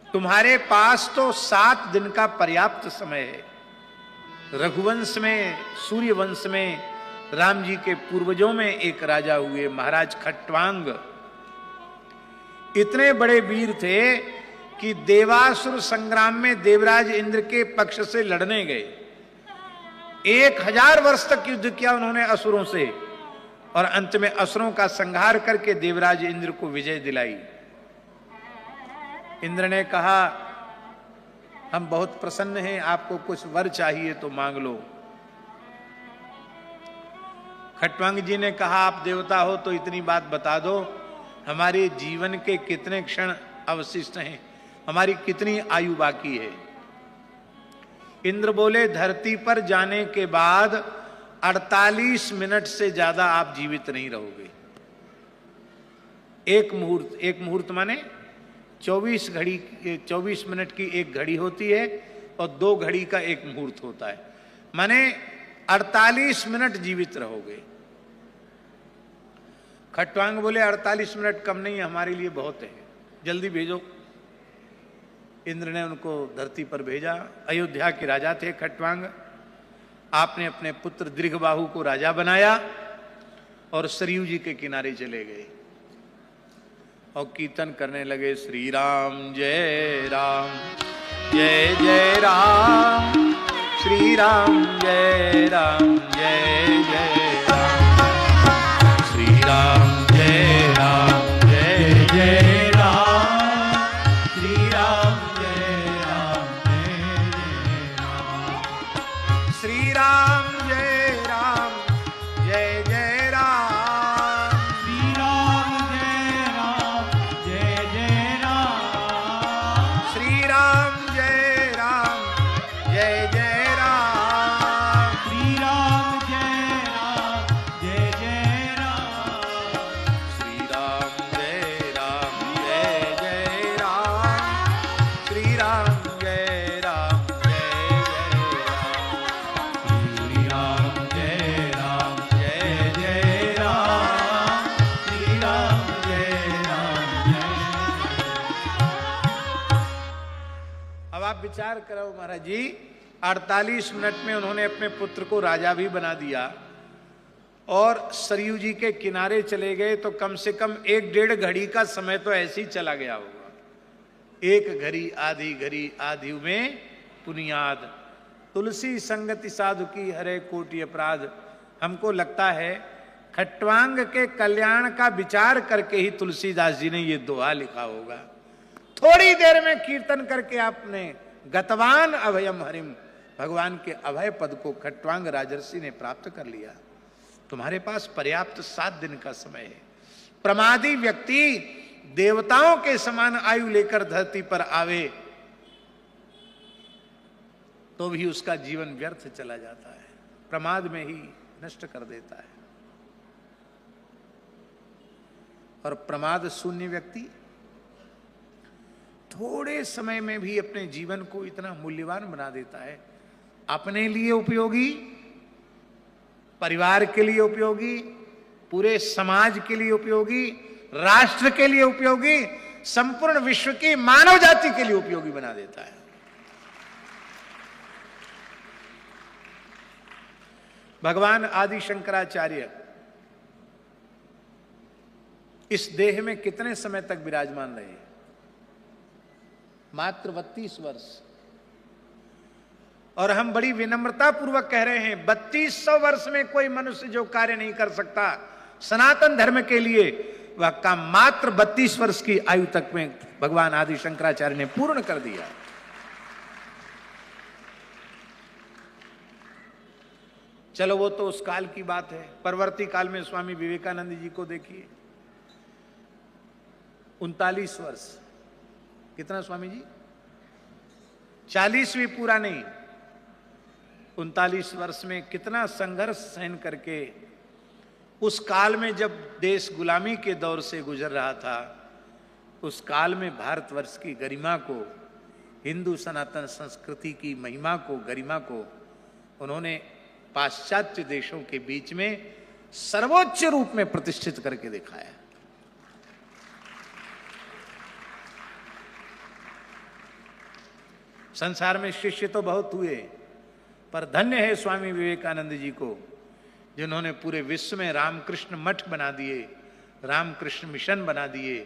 तुम्हारे पास तो 7 दिन का पर्याप्त समय है। रघुवंश में, सूर्यवंश में राम जी के पूर्वजों में एक राजा हुए महाराज खट्वांग। इतने बड़े वीर थे कि देवासुर संग्राम में देवराज इंद्र के पक्ष से लड़ने गए। 1000 वर्ष तक युद्ध किया उन्होंने असुरों से और अंत में असुरों का संहार करके देवराज इंद्र को विजय दिलाई। इंद्र ने कहा, हम बहुत प्रसन्न हैं, आपको कुछ वर चाहिए तो मांग लो। खट्वांग जी ने कहा, आप देवता हो तो इतनी बात बता दो, हमारे जीवन के कितने क्षण अवशिष्ट हैं, हमारी कितनी आयु बाकी है। इंद्र बोले, धरती पर जाने के बाद 48 मिनट से ज्यादा आप जीवित नहीं रहोगे। एक मुहूर्त माने 24 मिनट की एक घड़ी होती है और 2 घड़ी का एक मुहूर्त होता है, माने 48 मिनट जीवित रहोगे। खट्वांग बोले, 48 मिनट कम नहीं है, हमारे लिए बहुत है, जल्दी भेजो। इंद्र ने उनको धरती पर भेजा। अयोध्या के राजा थे खट्वांग। आपने अपने पुत्र दीर्घबाहु को राजा बनाया और सरयू जी के किनारे चले गए और कीर्तन करने लगे, श्री राम जय राम जय जय राम, श्री राम जय राम जय जय राम, श्री राम जय राम जय जय राम, श्री राम जय राम जय जय राम, श्री राम जय राम जय जय राम, श्री राम जय राम जय जय राम, श्री राम जय राम जय जय राम, श्री राम जय राम जय जय राम, श्री राम जय राम जय जय राम, श्री राम जय राम जय जय राम, श्री राम जय राम जय जय राम, श्री राम जय राम जय। अब आप विचार करो महाराज जी, 48 मिनट में उन्होंने अपने पुत्र को राजा भी बना दिया और सरयू जी के किनारे चले गए, तो कम से कम 1-1.5 घड़ी का समय तो ऐसे ही चला गया होगा। 1 घड़ी आधी घड़ी आधी में पुनियाद, तुलसी संगति साधु की हरे कोटि अपराध। हमको लगता है खट्वांग के कल्याण का विचार करके ही तुलसीदास जी ने ये दोहा लिखा होगा। थोड़ी देर में कीर्तन करके आपने गतवान अभयम हरिम, भगवान के अभय पद को खट्वांग राजर्षि ने प्राप्त कर लिया। तुम्हारे पास पर्याप्त 7 दिन का समय है। प्रमादी व्यक्ति देवताओं के समान आयु लेकर धरती पर आवे तो भी उसका जीवन व्यर्थ चला जाता है, प्रमाद में ही नष्ट कर देता है। और प्रमाद शून्य व्यक्ति थोड़े समय में भी अपने जीवन को इतना मूल्यवान बना देता है, अपने लिए उपयोगी, परिवार के लिए उपयोगी, पूरे समाज के लिए उपयोगी, राष्ट्र के लिए उपयोगी, संपूर्ण विश्व की मानव जाति के लिए उपयोगी बना देता है। भगवान आदि शंकराचार्य इस देह में कितने समय तक विराजमान रहे? मात्र 32 वर्ष। और हम बड़ी विनम्रता पूर्वक कह रहे हैं, 3200 वर्ष में कोई मनुष्य जो कार्य नहीं कर सकता सनातन धर्म के लिए, वह काम मात्र 32 वर्ष की आयु तक में भगवान आदि शंकराचार्य ने पूर्ण कर दिया। चलो वो तो उस काल की बात है। परवर्ती काल में स्वामी विवेकानंद जी को देखिए, 39 वर्ष कितना स्वामी जी? 40 भी पूरा नहीं, 39 वर्ष में कितना संघर्ष सहन करके, उस काल में जब देश गुलामी के दौर से गुजर रहा था, उस काल में भारतवर्ष की गरिमा को, हिंदू सनातन संस्कृति की महिमा को, गरिमा को उन्होंने पाश्चात्य देशों के बीच में सर्वोच्च रूप में प्रतिष्ठित करके दिखाया। संसार में शिष्य तो बहुत हुए, पर धन्य है स्वामी विवेकानंद जी को, जिन्होंने पूरे विश्व में रामकृष्ण मठ बना दिए, रामकृष्ण मिशन बना दिए,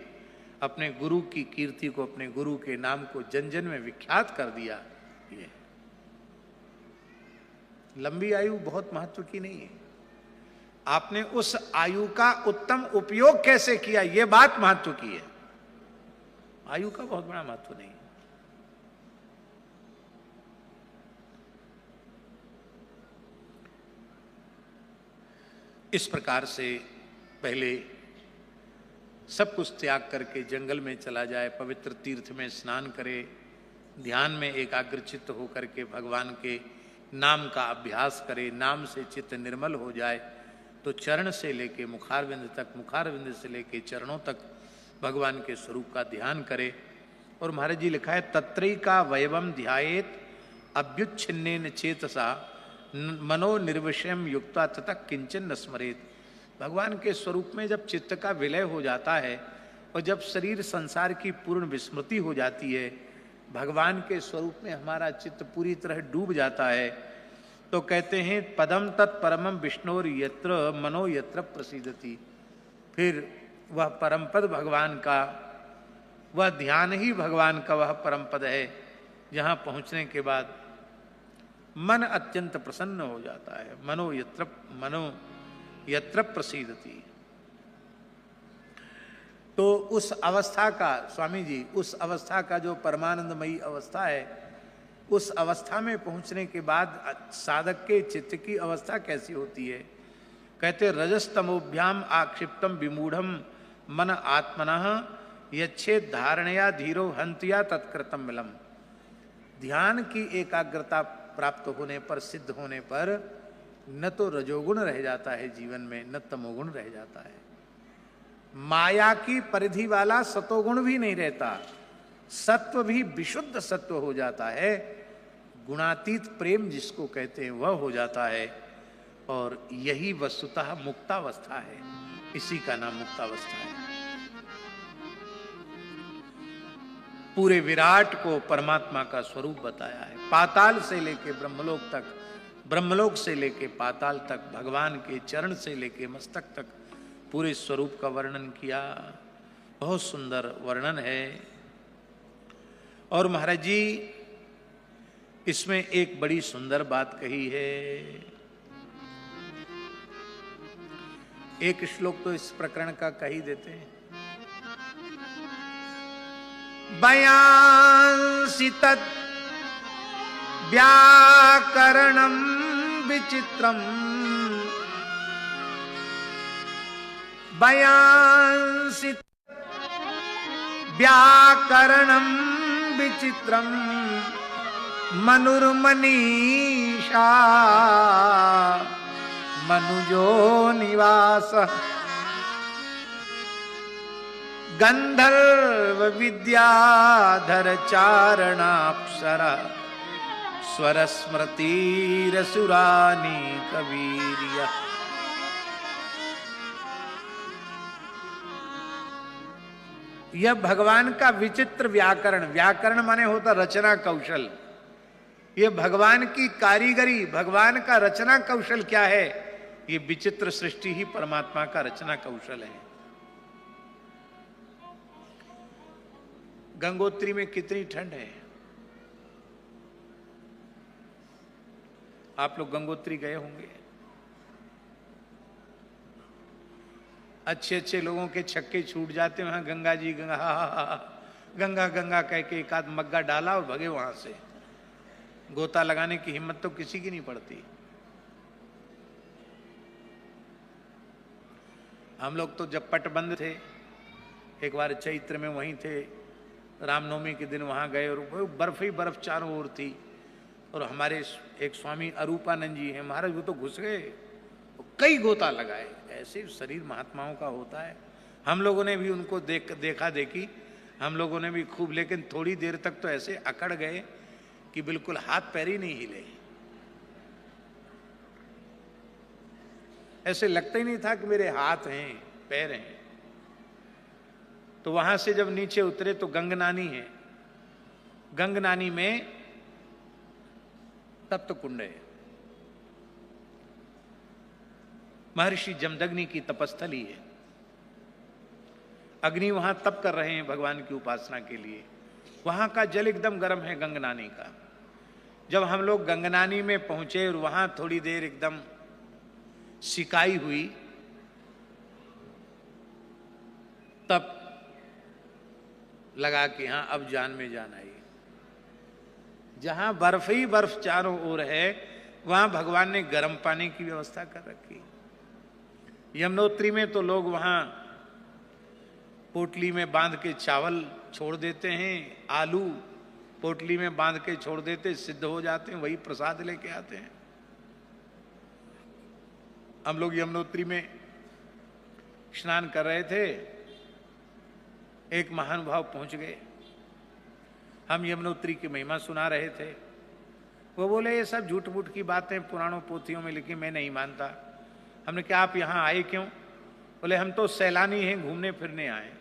अपने गुरु की कीर्ति को, अपने गुरु के नाम को जन जन में विख्यात कर दिया। ये लंबी आयु बहुत महत्व की नहीं है, आपने उस आयु का उत्तम उपयोग कैसे किया, यह बात महत्व की है। आयु का बहुत बड़ा महत्व नहीं। इस प्रकार से पहले सब कुछ त्याग करके जंगल में चला जाए, पवित्र तीर्थ में स्नान करे, ध्यान में एकाग्रचित्त होकर के भगवान के नाम का अभ्यास करे, नाम से चित्त निर्मल हो जाए, तो चरण से लेके मुखारविंद तक, मुखारविंद से लेके चरणों तक भगवान के स्वरूप का ध्यान करे। और महाराज जी लिखा है, तत्रैका वयवम ध्यायेत अभ्युच्छिन्नेन चेतसा मनो निर्विषयम युक्ता तथा किंचन न स्मरेत। भगवान के स्वरूप में जब चित्त का विलय हो जाता है और जब शरीर संसार की पूर्ण विस्मृति हो जाती है, भगवान के स्वरूप में हमारा चित्त पूरी तरह डूब जाता है, तो कहते हैं पदम तत्परमम विष्णुर यत्र मनो यत्र प्रसीदति। फिर वह परम पद भगवान का, वह ध्यान ही भगवान का वह परम पद है, जहाँ पहुँचने के बाद मन अत्यंत प्रसन्न हो जाता है। मनो यत्र प्रसीदति। तो उस अवस्था का स्वामी जी, उस अवस्था का जो परमानंदमयी अवस्था है, उस अवस्था में पहुंचने के बाद साधक के चित्त की अवस्था कैसी होती है? कहते रजस्तमोभ्याम आक्षिप्तम विमूढ़म मन आत्मनः यच्छेद धारणया धीरो हंतिया तत्कृतम मिलम। ध्यान की एकाग्रता प्राप्त होने पर, सिद्ध होने पर न तो रजोगुण रह जाता है जीवन में, न तमोगुण रह जाता है। माया की परिधि वाला सतोगुण भी नहीं रहता, सत्व भी विशुद्ध सत्व हो जाता है। गुणातीत प्रेम जिसको कहते हैं वह हो जाता है, और यही वस्तुतः मुक्तावस्था है। इसी का नाम मुक्तावस्था है। पूरे विराट को परमात्मा का स्वरूप बताया है। पाताल से लेके ब्रह्मलोक तक, ब्रह्मलोक से लेके पाताल तक, भगवान के चरण से लेके मस्तक तक पूरे स्वरूप का वर्णन किया। बहुत सुंदर वर्णन है। और महाराज जी इसमें एक बड़ी सुंदर बात कही है। एक श्लोक तो इस प्रकरण का कही देते हैं। बयांसि तत् व्याकरणं विचित्रम्, बयांसि व्याकरणं विचित्रम् मनुर्मनीषा मनुजो निवासः गंधर्व विद्याधर चारणाप्सरा स्वर स्मृतिरसुरानी कवीर्य। यह भगवान का विचित्र व्याकरण, व्याकरण माने होता रचना कौशल। यह भगवान की कारीगरी, भगवान का रचना कौशल क्या है? ये विचित्र सृष्टि ही परमात्मा का रचना कौशल है। गंगोत्री में कितनी ठंड है? आप लोग गंगोत्री गए होंगे। अच्छे अच्छे लोगों के छक्के छूट जाते, वहां गंगा जी गंगा गंगा गंगा कह के एक आध मग्गा डाला और भगे वहां से। गोता लगाने की हिम्मत तो किसी की नहीं पड़ती। हम लोग तो जब पट बंद थे, एक बार चैत्र में वहीं थे, रामनवमी के दिन वहाँ गए और वो बर्फ ही बर्फ चारों ओर थी। और हमारे एक स्वामी अरूपानंद जी हैं, महाराज वो तो घुस गए, कई गोता लगाए। ऐसे शरीर महात्माओं का होता है। हम लोगों ने भी उनको देखा देखी, हम लोगों ने भी खूब, लेकिन थोड़ी देर तक तो ऐसे अकड़ गए कि बिल्कुल हाथ पैर ही नहीं हिले। ऐसे लगता ही नहीं था कि मेरे हाथ हैं पैर हैं। तो वहां से जब नीचे उतरे तो गंगनानी है, गंगनानी में तप्त कुंड है, महर्षि जमदग्नि की तपस्थली है। अग्नि वहां तप कर रहे हैं भगवान की उपासना के लिए। वहां का जल एकदम गर्म है गंगनानी का। जब हम लोग गंगनानी में पहुंचे और वहां थोड़ी देर एकदम सिकाई हुई, तब लगा कि हाँ अब जान में जान आई। जहां बर्फ ही बर्फ चारों ओर है, वहां भगवान ने गर्म पानी की व्यवस्था कर रखी। यमुनोत्री में तो लोग वहां पोटली में बांध के चावल छोड़ देते हैं, आलू पोटली में बांध के छोड़ देते, सिद्ध हो जाते हैं, वही प्रसाद लेके आते हैं। हम लोग यमुनोत्री में स्नान कर रहे थे, एक महानुभाव पहुंच गए। हम यमुनोत्री की महिमा सुना रहे थे। वो बोले ये सब झूठ मूठ की बातें पुराणों पोथियों में लिखी, मैं नहीं मानता। हमने कहा आप यहां आए क्यों? बोले हम तो सैलानी हैं, घूमने फिरने आए।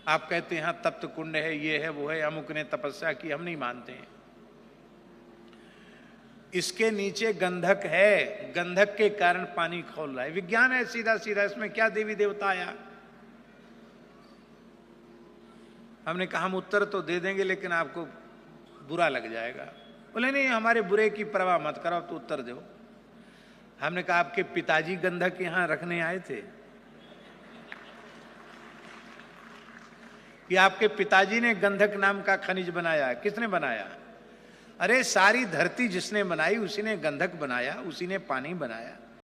आप कहते हैं यहां तप्त कुंड है, ये है वो है, अमुक ने तपस्या की, हम नहीं मानते हैं। इसके नीचे गंधक है, गंधक के कारण पानी खौल रहा है। विज्ञान है सीधा सीधा, इसमें क्या देवी देवता आया? हमने कहा हम उत्तर तो दे देंगे लेकिन आपको बुरा लग जाएगा। बोले नहीं हमारे बुरे की परवाह मत करो, तो उत्तर दो। हमने कहा आपके पिताजी गंधक यहां रखने आए थे कि आपके पिताजी ने गंधक नाम का खनिज बनाया? किसने बनाया? अरे सारी धरती जिसने बनाई उसी ने गंधक बनाया, उसी ने पानी बनाया।